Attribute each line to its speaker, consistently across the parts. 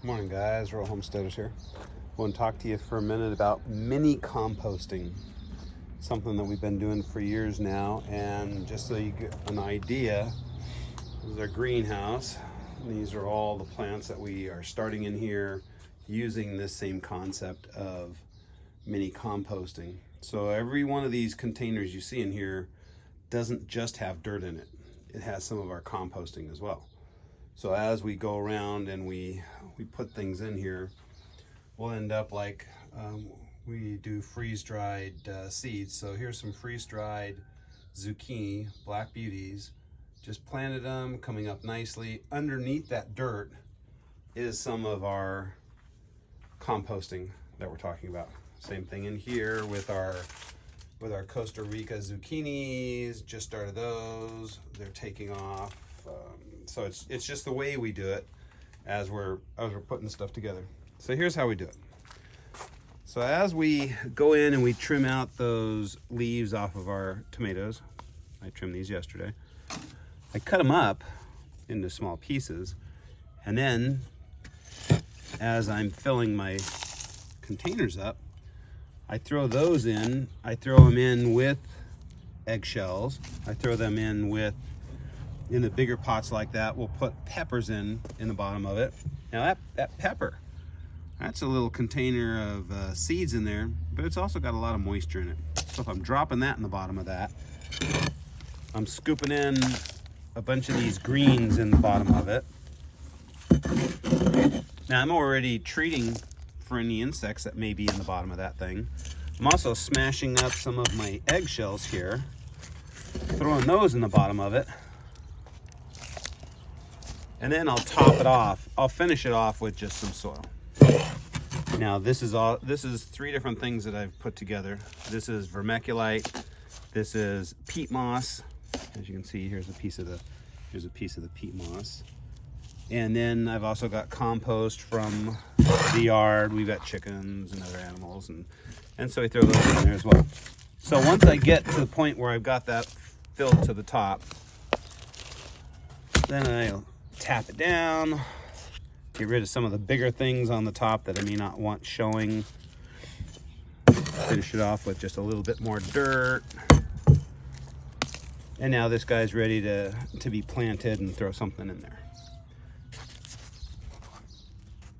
Speaker 1: Morning guys, Rural Homesteaders here. I want to talk to you for a minute about mini composting. Something that we've been doing for years now, and just so you get an idea, this is our greenhouse. These are all the plants that we are starting in here using this same concept of mini composting. So every one of these containers you see in here doesn't just have dirt in it. It has some of our composting as well. So as we go around and we put things in here, we'll end up like we do freeze-dried seeds. So here's some freeze-dried zucchini, black beauties. Just planted them, coming up nicely. Underneath that dirt is some of our composting that we're talking about. Same thing in here with our Costa Rica zucchinis. Just started those. They're taking off. So it's just the way we do it as we're putting stuff together. So here's how we do it. So as we go in and we trim out those leaves off of our tomatoes, I trimmed these yesterday. I cut them up into small pieces, and then as I'm filling my containers up, I throw those in. I throw them in with eggshells. I throw them in the bigger pots like that. We'll put peppers in the bottom of it. Now that pepper, that's a little container of seeds in there, but it's also got a lot of moisture in it. So if I'm dropping that in the bottom of that, I'm scooping in a bunch of these greens in the bottom of it. Now I'm already treating for any insects that may be in the bottom of that thing. I'm also smashing up some of my eggshells here, throwing those in the bottom of it. And then I'll top it off. I'll finish it off with just some soil. Now this is three different things that I've put together. This is vermiculite, this is peat moss. As you can see, here's a piece of the peat moss. And then I've also got compost from the yard. We've got chickens and other animals, and so I throw those in there as well. So once I get to the point where I've got that filled to the top, then I'll tap it down, get rid of some of the bigger things on the top that I may not want showing. Finish it off with just a little bit more dirt. And now this guy's ready to be planted, and throw something in there.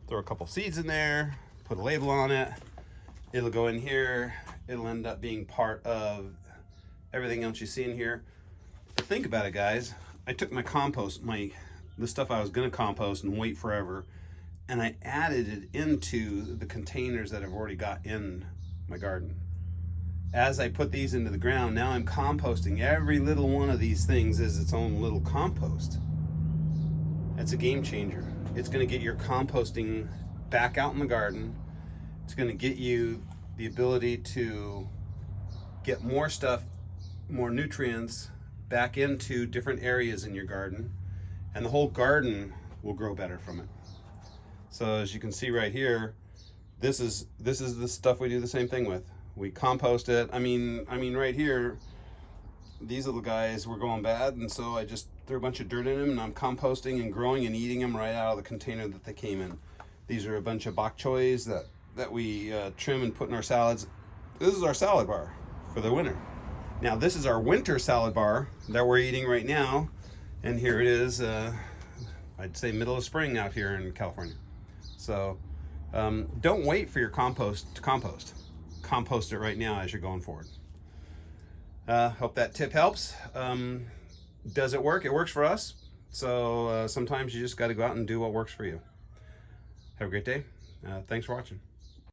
Speaker 1: Throw a couple seeds in there, put a label on it. It'll go in here. It'll end up being part of everything else you see in here. But think about it, guys. I took my compost, the stuff I was gonna compost and wait forever, and I added it into the containers that I've already got in my garden. As I put these into the ground, now I'm composting. Every little one of these things is its own little compost. That's a game changer. It's gonna get your composting back out in the garden. It's gonna get you the ability to get more stuff, more nutrients back into different areas in your garden, and the whole garden will grow better from it. So as you can see right here, this is the stuff we do the same thing with. We compost it. I mean right here, these little guys were going bad, and so I just threw a bunch of dirt in them, and I'm composting and growing and eating them right out of the container that they came in. These are a bunch of bok choys that we trim and put in our salads. This is our salad bar for the winter. Now this is our winter salad bar that we're eating right now, and here it is, I'd say middle of spring out here in California. So don't wait for your compost to compost. Compost it right now as you're going forward. Hope that tip helps. Does it work? It works for us. So sometimes you just got to go out and do what works for you. Have a great day. Thanks for watching.